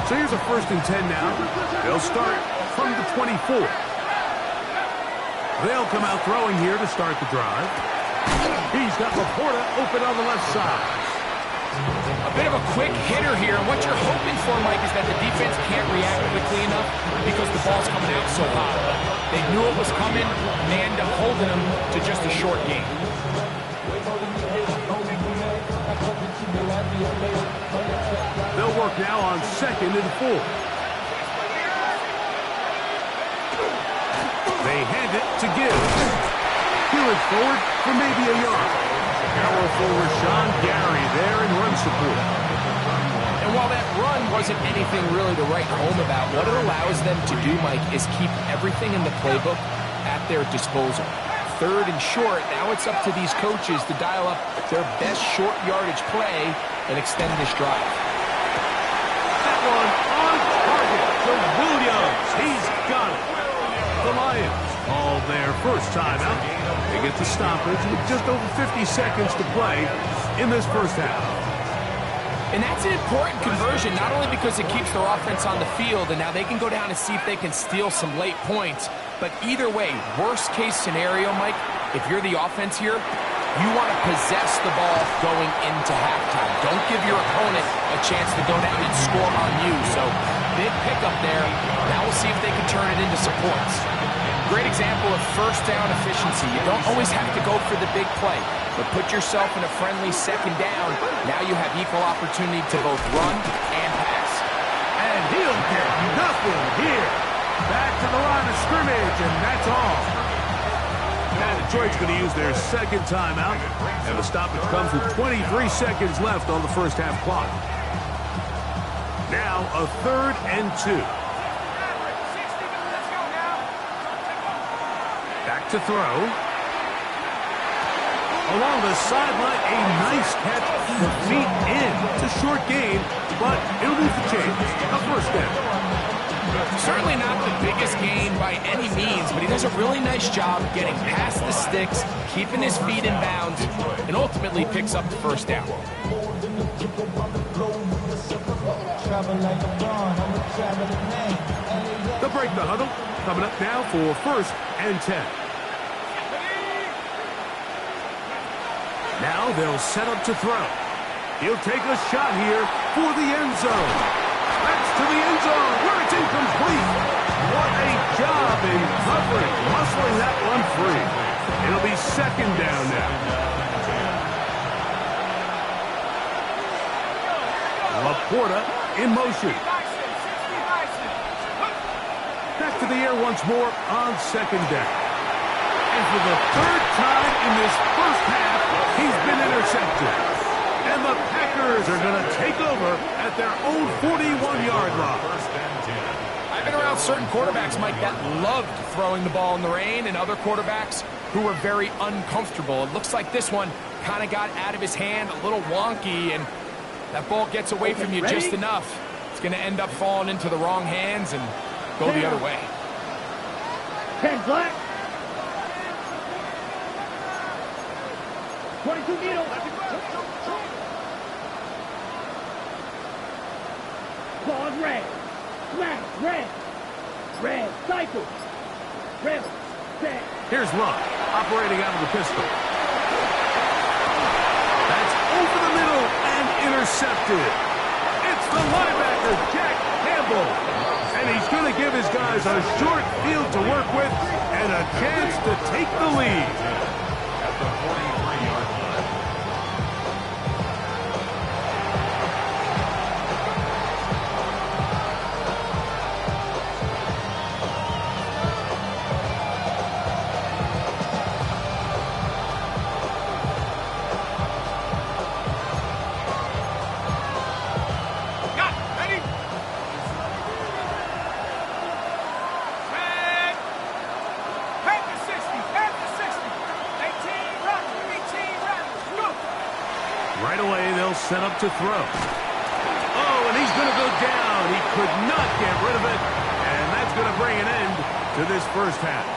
So here's a 1st and 10 now. They'll start from the 24. They'll come out throwing here to start the drive. He's got Laporta open on the left side. A bit of a quick hitter here. What you're hoping for, Mike, is that the defense can't react quickly enough because the ball's coming out so hot. They knew it was coming, and they end up holding them to just a short game. They'll work now on 2nd and 4. They hand it to Gibbs. Peeling forward for maybe a yard. Power forward Sean Gary there in run support. And while that run wasn't anything really to write home about, what it allows them to do, Mike, is keep everything in the playbook at their disposal. 3rd and short, now it's up to these coaches to dial up their best short yardage play and extend this drive. That one on target to Williams. He's got it. The Lions call their first timeout. They get the stoppage with just over 50 seconds to play in this first half. And that's an important conversion, not only because it keeps their offense on the field, and now they can go down and see if they can steal some late points. But either way, worst case scenario, Mike, if you're the offense here, you want to possess the ball going into halftime. Don't give your opponent a chance to go down and score on you. So big pickup there. Now we'll see if they can turn it into some points. Great example of 1st down efficiency. You don't always have to go for the big play, but put yourself in a friendly 2nd down. Now you have equal opportunity to both run and pass. And he'll get nothing here. Back to the line of scrimmage, and that's all. Now Detroit's going to use their 2nd timeout, and the stoppage comes with 23 seconds left on the first half clock. Now a 3rd and 2. Back to throw. Along the sideline, a nice catch. The feet in. It's a short game, but it'll be the change. A 1st down. Certainly not the biggest gain by any means, but he does a really nice job getting past the sticks, keeping his feet in bounds, and ultimately picks up the 1st down. They'll break the huddle. Coming up now for 1st and 10. Now they'll set up to throw. He'll take a shot here for the end zone. That's to the end zone where it's incomplete. What a job in covering, muscling that one free. It'll be 2nd down now. Laporta in motion. Back to the air once more on 2nd down. And for the 3rd time in this first half, he's been intercepted. And the Packers are going to take over at their own 41-yard line. I've been around certain quarterbacks, Mike, that loved throwing the ball in the rain, and other quarterbacks who were very uncomfortable. It looks like this one kind of got out of his hand, a little wonky, and that ball gets away from you just enough. It's going to end up falling into the wrong hands and go the other way. 10 black. 22 needle. Ball red. Black, red. Red, cycle. Red, set. Here's Luck, operating out of the pistol. That's over the middle and intercepted. It's the linebacker, Jack Campbell. And he's going to give his guys a short field to work with and a chance to take the lead. At the 43-yard line. Set up to throw. Oh, and he's going to go down. He could not get rid of it. And that's going to bring an end to this first half.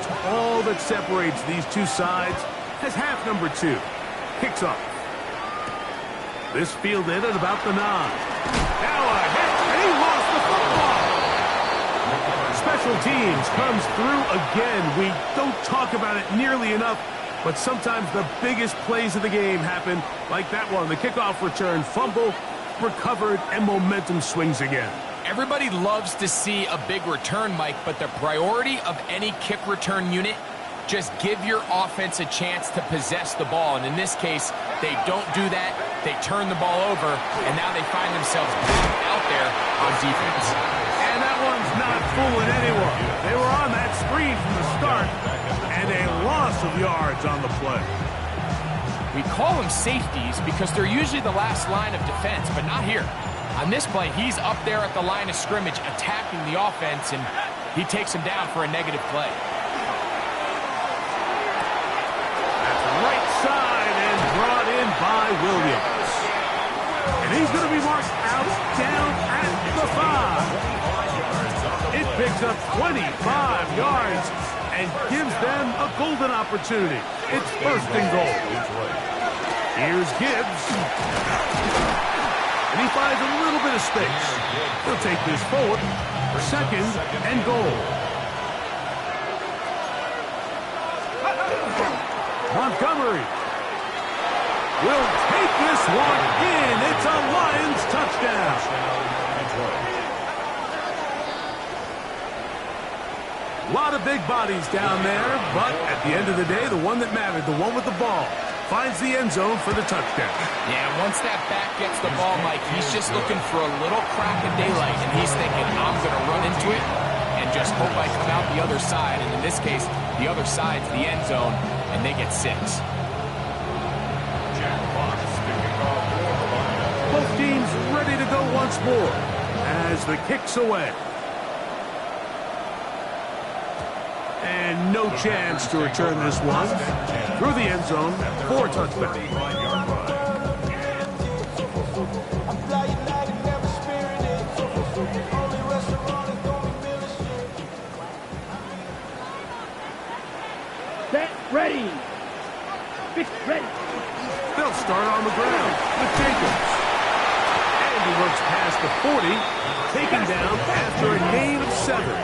It's all that separates these two sides as half number 2 kicks off. This fielded at about the 9. Now a hit, and he lost the football. Special teams comes through again. We don't talk about it nearly enough, but sometimes the biggest plays of the game happen like that one. The kickoff return, fumble, recovered, and momentum swings again. Everybody loves to see a big return, Mike, but the priority of any kick return unit, just give your offense a chance to possess the ball. And in this case, they don't do that. They turn the ball over, and now they find themselves out there on defense. And that one's not fooling anyone. They were on that screen from the start, and a loss of yards on the play. We call them safeties because they're usually the last line of defense, but not here. On this play, he's up there at the line of scrimmage attacking the offense, and he takes him down for a negative play. That's right side and brought in by Williams. And he's going to be marked out down at the 5. It picks up 25 yards and gives them a golden opportunity. It's 1st and goal. Here's Gibbs. And he finds a little bit of space. He'll take this forward. 2nd and goal. Montgomery will take this one in. It's a Lions touchdown. A lot of big bodies down there, but at the end of the day, the one that mattered, the one with the ball, finds the end zone for the touchdown. Yeah, once that back gets the ball, Mike, he's just looking for a little crack of daylight, and he's thinking, I'm going to run into it and just hope I come out the other side. And in this case, the other side's the end zone, and they get 6. Both teams ready to go once more as the kick's away. And no chance to return this one. Through the end zone for a touchback. Set, ready. Fix, ready. They'll start on the ground with Jacobs. And he works past the 40, taken down after a gain of 7.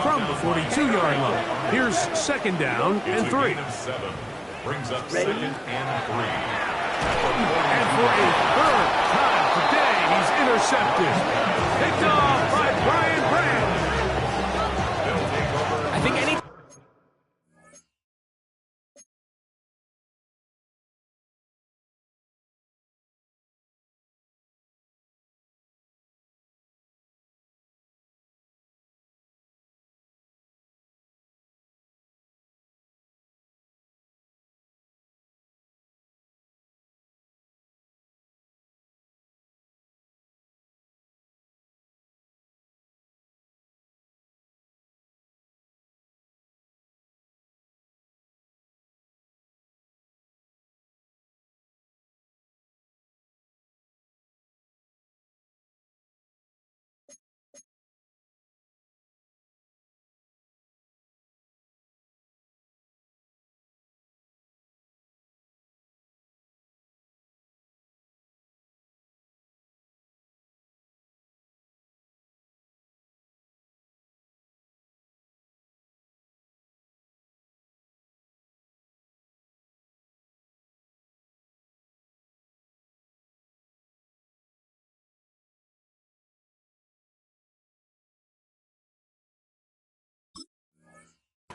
From the 42-yard line. Here's 2nd down and 3. Brings up 2nd and 3. And for a 3rd time today, he's intercepted. Picked off by Brian Branch. I think any...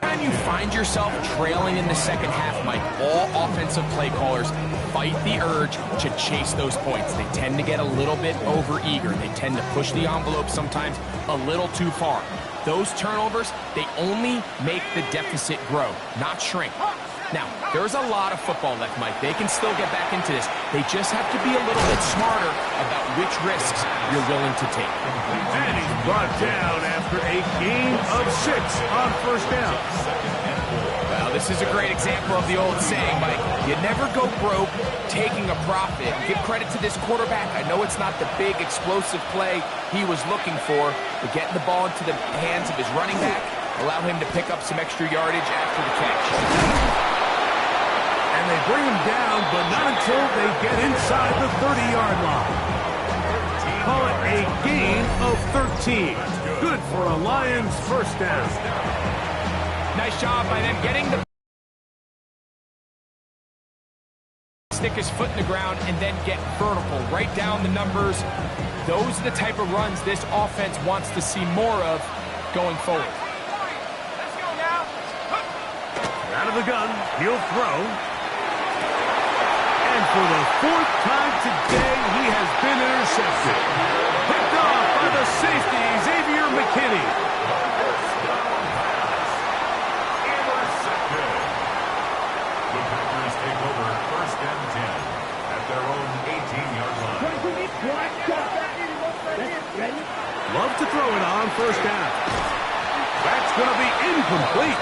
When you find yourself trailing in the second half, Mike, all offensive play callers fight the urge to chase those points. They tend to get a little bit over-eager. They tend to push the envelope sometimes a little too far. Those turnovers, they only make the deficit grow, not shrink. Now, there's a lot of football left, Mike. They can still get back into this. They just have to be a little bit smarter about which risks you're willing to take. And he's brought down after a gain of 6 on 1st down. Well, this is a great example of the old saying, Mike. You never go broke taking a profit. Give credit to this quarterback. I know it's not the big explosive play he was looking for, but getting the ball into the hands of his running back, allow him to pick up some extra yardage after the catch. And they bring him down, but not until they get inside the 30-yard line. Call it a gain of 13. Good for a Lions first down. Nice job by them getting the stick his foot in the ground and then get vertical, right down the numbers. Those are the type of runs this offense wants to see more of going forward. Let's go now. Out of the gun, he'll throw. And for the fourth time today, he has been intercepted. Picked off by the safety, Xavier McKinney. Intercepted. The Packers take over first and 10 at their own 18-yard line. Ready? Love to throw it on first down. That's going to be incomplete.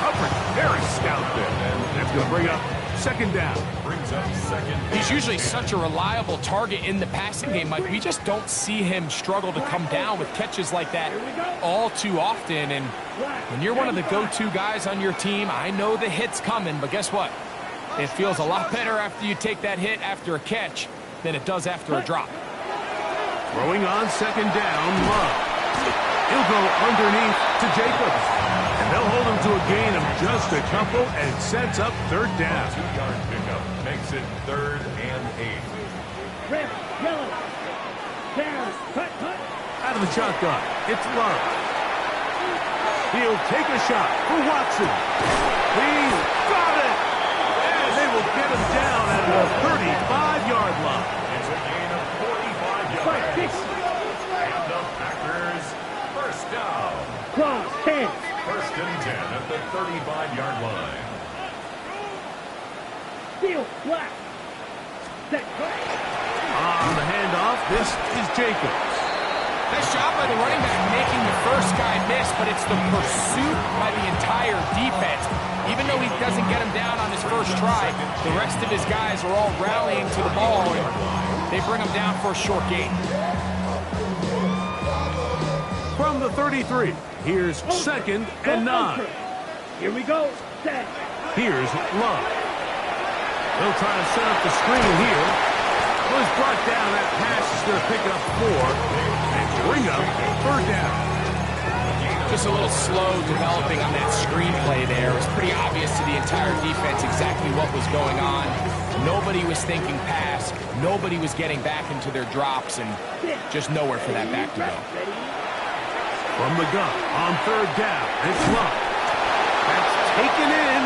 Coverage very stout there. And that's going to bring up second down. Brings up second. He's usually such a reliable target in the passing game, Mike. We just don't see him struggle to come down with catches like that all too often. And when you're one of the go-to guys on your team, I know the hit's coming, but guess what? It feels a lot better after you take that hit after a catch than it does after a drop. Throwing on second down, Love. He'll go underneath to Jacobs. And they'll hold him to a gain of just a couple and sets up third down. 2-yard pickup makes it 3rd and 8. Red, yellow. Down. Cut. Out of the shotgun, it's Love. He'll take a shot for Watson. He's got it! And they will get him down at the 35-yard line. It's a gain of 45 yards. And the Packers first down. Cross, 10. First and 10 at the 35-yard line. Steel, black. Set, cut. On the handoff, this is Jacobs. Nice job by the running back making the first guy miss, but it's the pursuit by the entire defense. Even though he doesn't get him down on his first try, the rest of his guys are all rallying to the ball, and they bring him down for a short gain. From the 33, here's second and 9. Here we go. Set. Here's Love. They'll try to set up the screen here. Was brought down. That pass is going to pick up 4 and bring up third down. Just a little slow developing on that screenplay there. It was pretty obvious to the entire defense exactly what was going on. Nobody was thinking pass. Nobody was getting back into their drops, and just nowhere for that back to go. From the gun on third down, it's Love. That's taken in.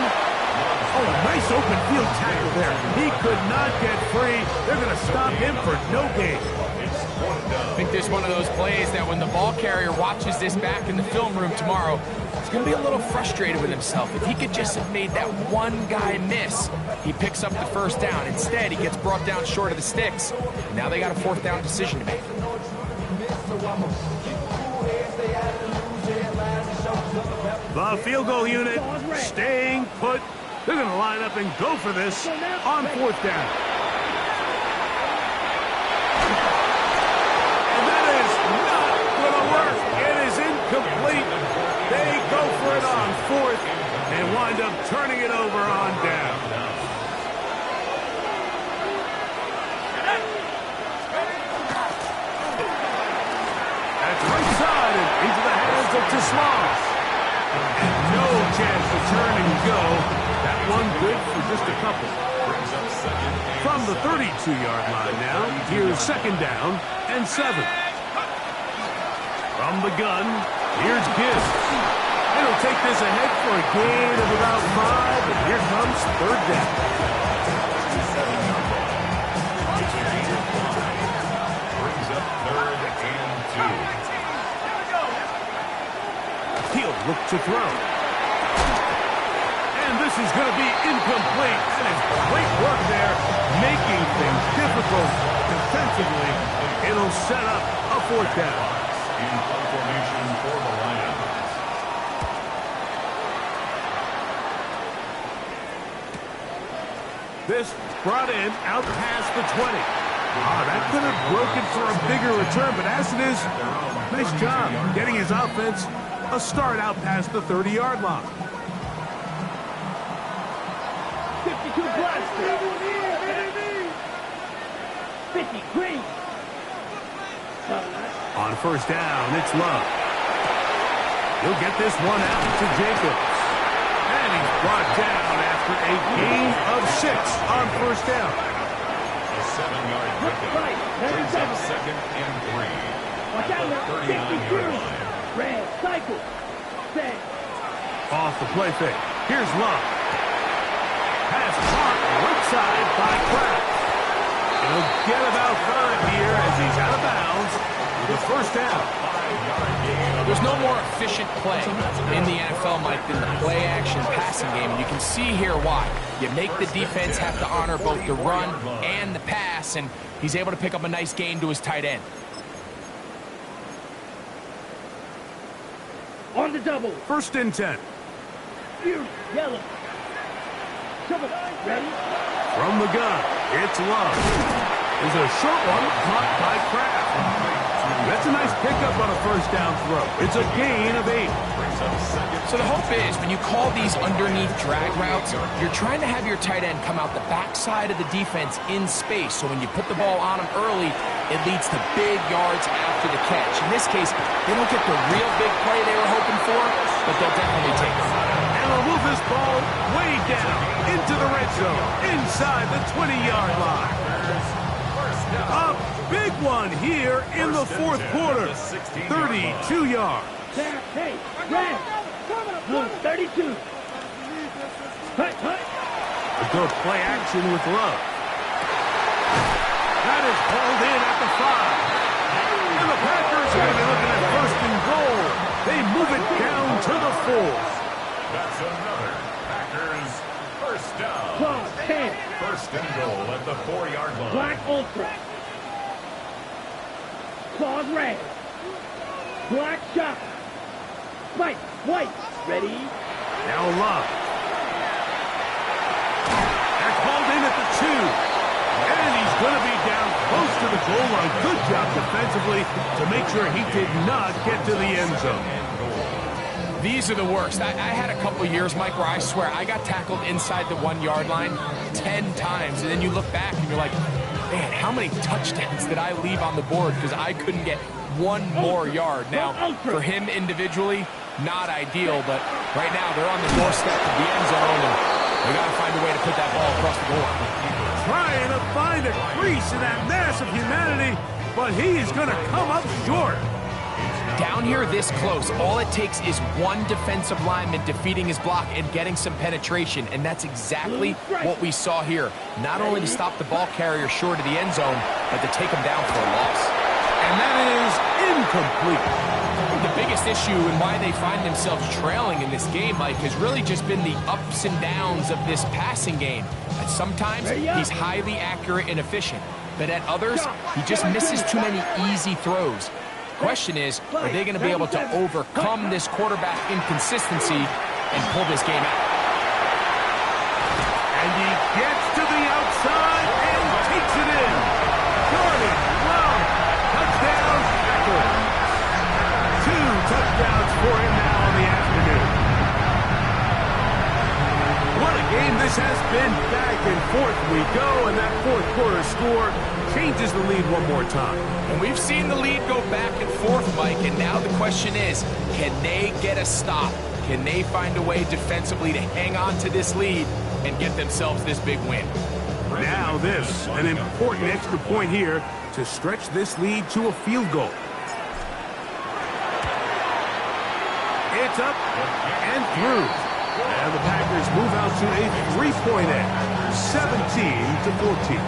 Oh, nice open field tackle there. He could not get free. They're going to stop him for no gain. I think there's one of those plays that when the ball carrier watches this back in the film room tomorrow, he's going to be a little frustrated with himself. If he could just have made that one guy miss, he picks up the first down. Instead, he gets brought down short of the sticks. And now they got a fourth down decision to make. The field goal unit staying put. They're going to line up and go for this on fourth down. And that is not going to work. It is incomplete. They go for it on fourth and wind up turning it over on down. That's right side and into the hands of Tislas. And no chance to turn and go. That one good for just a couple. From the 32-yard line now, here's second down and 7. From the gun, here's Gibbs. It'll take this ahead for a gain of about 5, and here comes third down. Brings up 3rd and 2. He'll look to throw. And this is going to be incomplete. That is great work there, making things difficult defensively. It'll set up a fourth down. In formation for the Lions. This brought in out past the 20. That could have broken for a bigger return, but as it is, nice job getting his offense A start out past the 30-yard line. 52 blaster. 50 green. On first down, it's Love. He'll get this one out to Jacobs. And he's brought down after a gain of 6 on first down. A 7-yard pickup brings up 2nd and 3 Watch at out, the 39-yard line. Red cycle. Set. Off the play fake. Here's Love. Pass caught right side by Kraft. He'll get about 5 here as he's out of bounds with a first down. There's no more efficient play in the NFL, Mike, than the play-action passing game. And you can see here why. You make the defense have to honor both the run and the pass, and he's able to pick up a nice gain to his tight end. On the double. First and 10. Here, yellow. Double. Ready? From the gun, it's Love. There's a short one caught by Kraft. That's a nice pickup on a first down throw. It's a gain of 8. So the hope is when you call these underneath drag routes, you're trying to have your tight end come out the backside of the defense in space. So when you put the ball on him early, it leads to big yards after the catch. In this case, they don't get the real big play they were hoping for, but they'll definitely take it. And they'll move this ball way down into the red zone, inside the 20-yard line. A big one here in the fourth quarter. 32 yards. Hey, red. Blue, 32. Hut. A good play action with Love. That is pulled in at the 5. And the Packers are going to be looking at first and goal. They move it down to the 4. That's another Packers first down. Claw, 10. First and goal at the 4-yard line. Black ultra. Claws red. Black shot. Spike, white. Ready? Now Love. That's pulled in at the 2. And he's going to be down close to the goal line. Good job defensively to make sure he did not get to the end zone. These are the worst. I had a couple years, Mike, where I swear I got tackled inside the 1-yard line 10 times. And then you look back and you're like, man, how many touchdowns did I leave on the board because I couldn't get one more yard? Now, for him individually, not ideal, but right now they're on the doorstep of the end zone, and they got to find a way to put that ball across the goal. Trying to find a crease in that mass of humanity, but he is going to come up short. Down here this close, all it takes is one defensive lineman defeating his block and getting some penetration, and that's exactly what we saw here. Not only to stop the ball carrier short of the end zone, but to take him down for a loss. And that is incomplete. The biggest issue and why they find themselves trailing in this game, Mike, has really just been the ups and downs of this passing game. And sometimes he's highly accurate and efficient, but at others, he just misses too many easy throws. Question is, are they going to be able to overcome this quarterback inconsistency and pull this game out? And he gets to the outside and takes it in. Jordan Love, touchdown, Packers. 2 touchdowns for him now in the afternoon. What a game this has been. Back and forth we go, and that fourth quarter score changes the lead one more time. And we've seen the lead go back and forth, Mike, and now the question is, can they get a stop? Can they find a way defensively to hang on to this lead and get themselves this big win? Now this, an important extra point here to stretch this lead to a field goal. It's up and through. And the Packers move out to a 3-point edge, 17-14.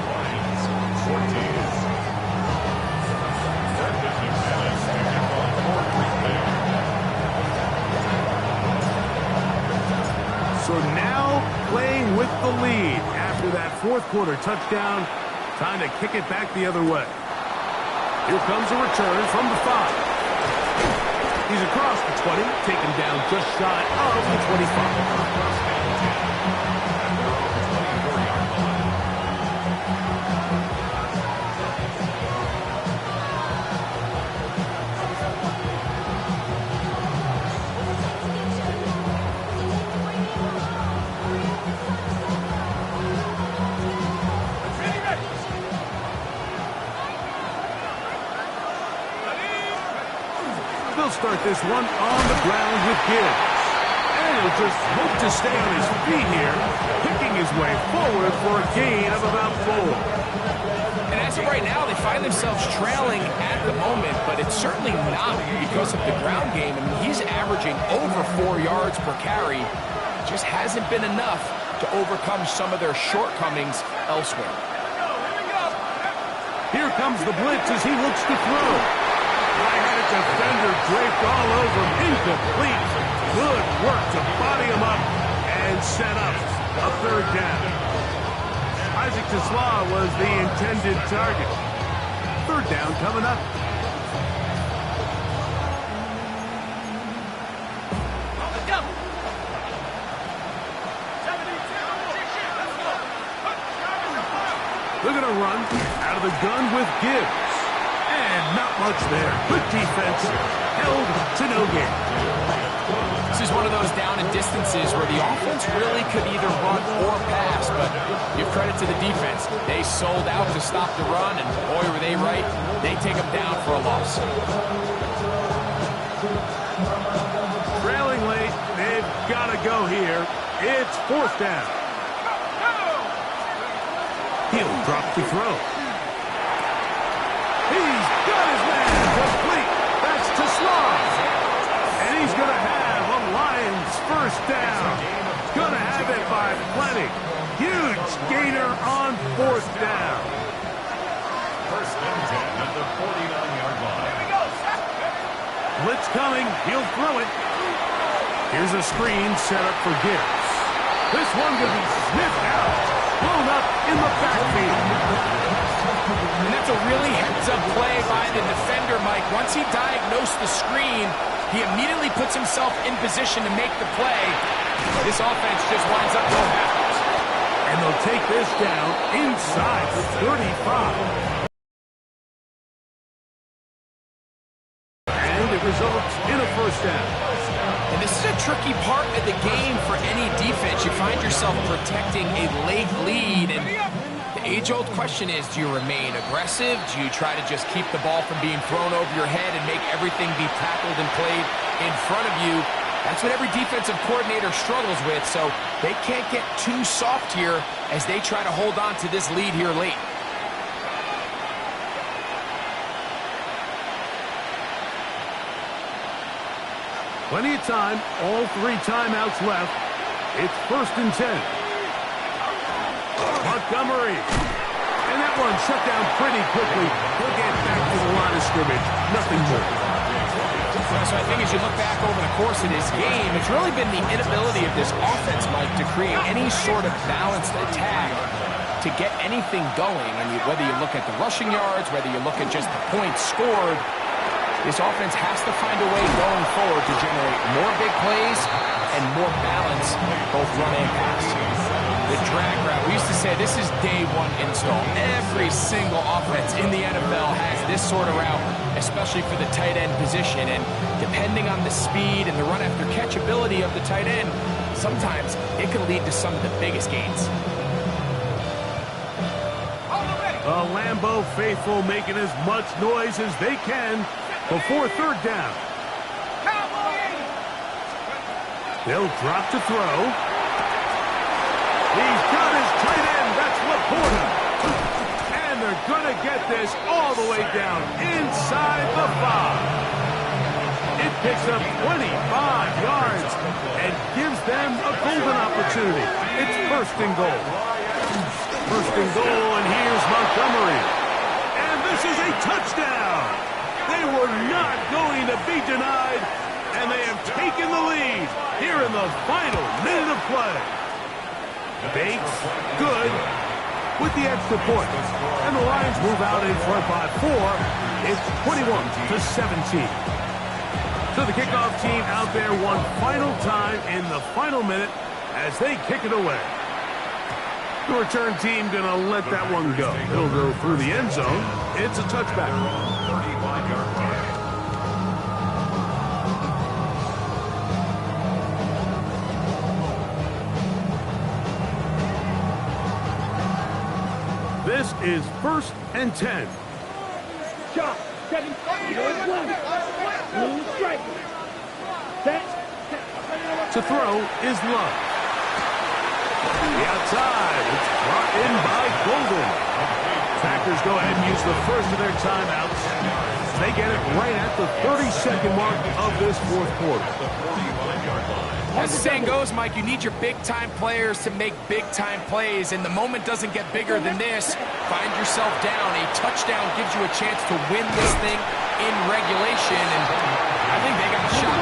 So now playing with the lead after that fourth quarter touchdown, time to kick it back the other way. Here comes a return from the 5. He's across the 20, taken down just shy of the 25. start this one on the ground with Gibbs. And he'll just hope to stay on his feet here, picking his way forward for a gain of about 4. And as of right now, they find themselves trailing at the moment, but it's certainly not because of the ground game. I mean, he's averaging over 4 yards per carry. It just hasn't been enough to overcome some of their shortcomings elsewhere. Here comes the blitz as he looks to throw. I had a defender draped all over him. Incomplete. Good work to body him up and set up a 3rd down. Isaac Tesla was the intended target. 3rd down coming up. They're going to run out of the gun with Gibbs. And not much there. Good defense. Held to no gain. This is one of those down and distances where the offense really could either run or pass, but give credit to the defense. They sold out to stop the run, and boy, were they right. They take them down for a loss. Trailing late. They've got to go here. It's 4th down. He'll drop to throw. He's got his man complete. That's Tesla. And he's going to have a Lions 1st down. Going to have it by plenty. Huge gainer on 4th down. 1st and 10 at the 49-yard line. Here we go. Blitz coming. He'll throw it. Here's a screen set up for Gibbs. This one will be sniffed out. Blown up in the backfield. And that's a really heads-up play by the defender, Mike. Once he diagnosed the screen, he immediately puts himself in position to make the play. This offense just winds up going backwards. And they'll take this down inside the 35. And it results in a 1st down. And this is a tricky part of the game for any defense. You find yourself protecting a late lead, and the age-old question is, do you remain aggressive? Do you try to just keep the ball from being thrown over your head and make everything be tackled and played in front of you? That's what every defensive coordinator struggles with, so they can't get too soft here as they try to hold on to this lead here late. Plenty of time, all 3 timeouts left. It's 1st and 10. Montgomery. And that one shut down pretty quickly. He'll get back to the line of scrimmage. Nothing more. So I think as you look back over the course of this game, it's really been the inability of this offense, Mike, to create any sort of balanced attack to get anything going. And whether you look at the rushing yards, whether you look at just the points scored, this offense has to find a way going forward to generate more big plays and more balance, both run and pass. The drag route, we used to say this is day 1 install. Every single offense in the NFL has this sort of route, especially for the tight end position. And depending on the speed and the run after catch ability of the tight end, sometimes it can lead to some of the biggest gains. The Lambeau faithful making as much noise as they can before 3rd down. They'll drop to throw. He's got his tight end. That's Laporta. And they're going to get this all the way down inside the 5. It picks up 25 yards and gives them a golden opportunity. It's 1st and goal. 1st and goal, and here's Montgomery. And this is a touchdown. They were not going to be denied, and they have taken the lead here in the final minute of play. Bates, good, with the extra point. And the Lions move out in front by 4. It's 21-17. So the kickoff team out there one final time in the final minute as they kick it away. The return team going to let that one go. It'll go through the end zone. It's a touchback. 35-yard line. This is 1st and 10. Shot. 7. Blue strike. Set. To throw is Love. The outside. It's brought in by Golden. Packers go ahead and use the first of their timeouts. They get it right at the 30-second mark of this fourth quarter. As the saying goes, Mike, you need your big-time players to make big-time plays, and the moment doesn't get bigger than this. Find yourself down. A touchdown gives you a chance to win this thing in regulation, and I think they got a shot.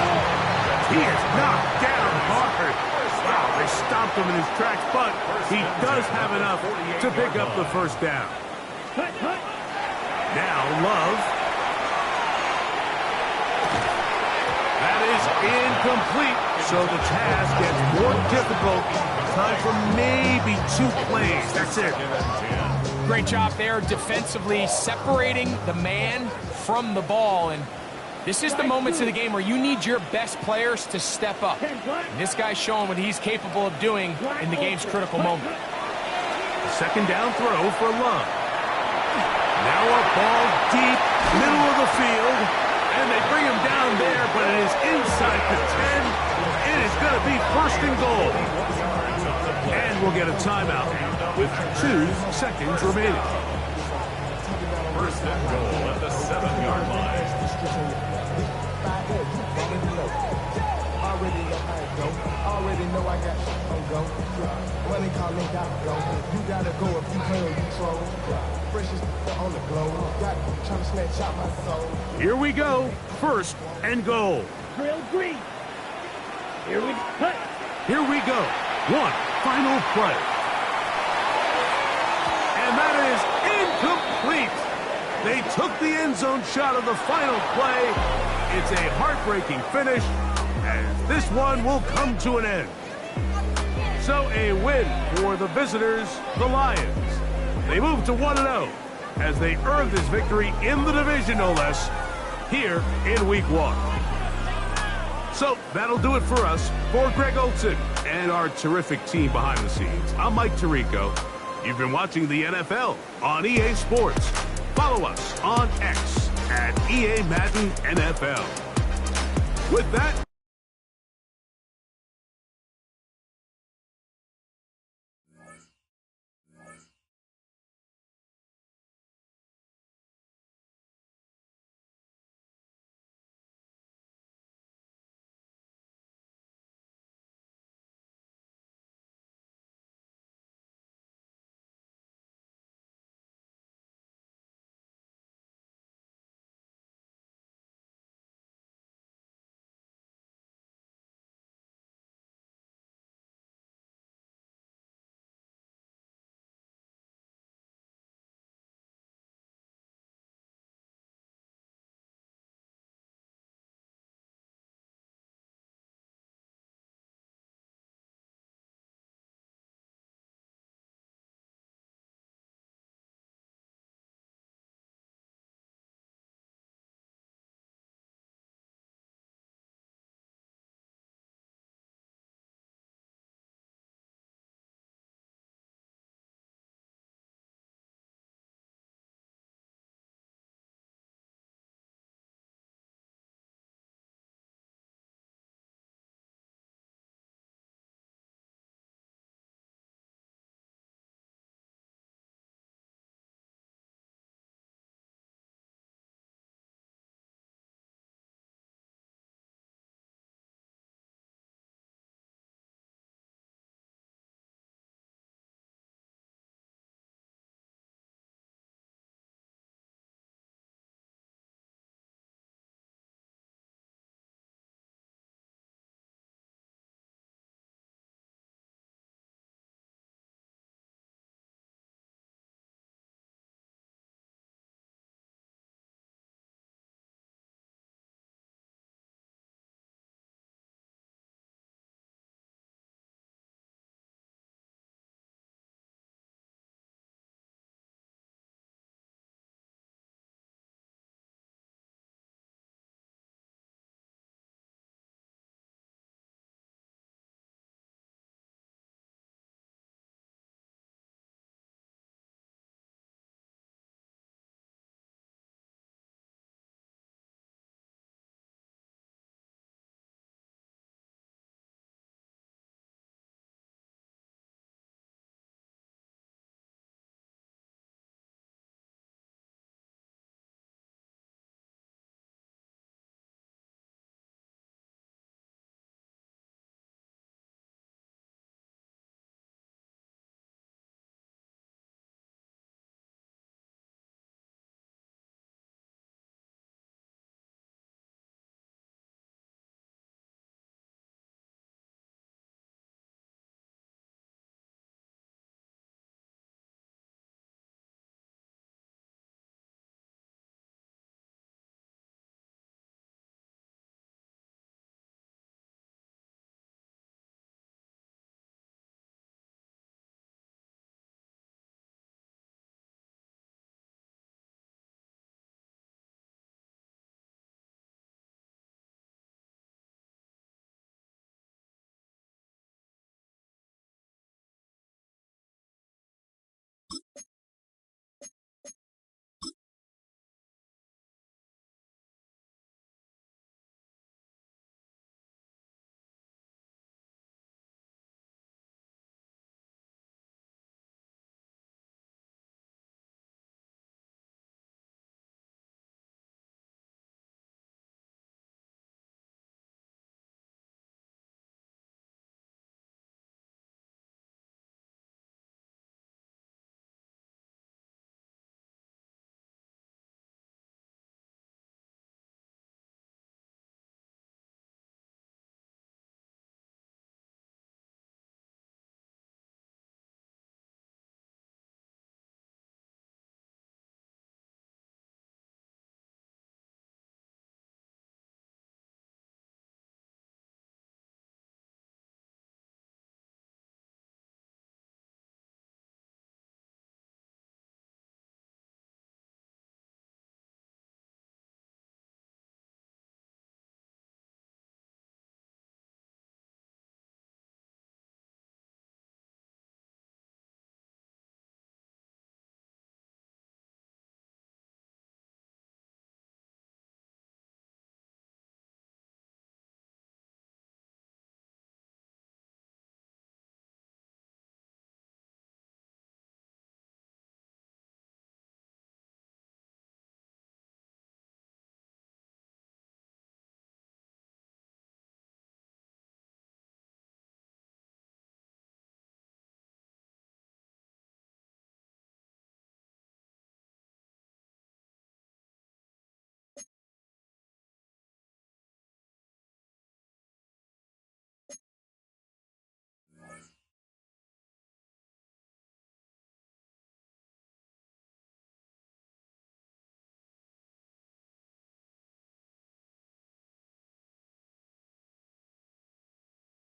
He is knocked down hard. Wow, they stomped him in his tracks, but he does have enough to pick up the first down. Now Love. That is incomplete, so the task gets more difficult. Time for maybe 2 plays. That's it. Great job there defensively separating the man from the ball, and this is the moments of the game where you need your best players to step up. And this guy's showing what he's capable of doing in the game's critical moment. Second down throw for Love. Now a ball deep, middle of the field, and they bring him down there, but it is inside the 10. It is going to be first and goal. And we'll get a timeout with 2 seconds remaining. First and goal at the 7-yard line. Already know I got on go. Money calling go. You gotta go if you play or you troll. Freshest on the globe. Got trying to snatch out my soul. Here we go. First and goal. Drill green. Here we cut. Here we go. One final play. And that is incomplete. They took the end zone shot of the final play. It's a heartbreaking finish, as this one will come to an end. So a win for the visitors, the Lions. They move to 1-0 as they earn this victory in the division, no less, here in Week 1. So that'll do it for us. For Greg Olson and our terrific team behind the scenes, I'm Mike Tirico. You've been watching the NFL on EA Sports. Follow us on X at EA Madden NFL. With that...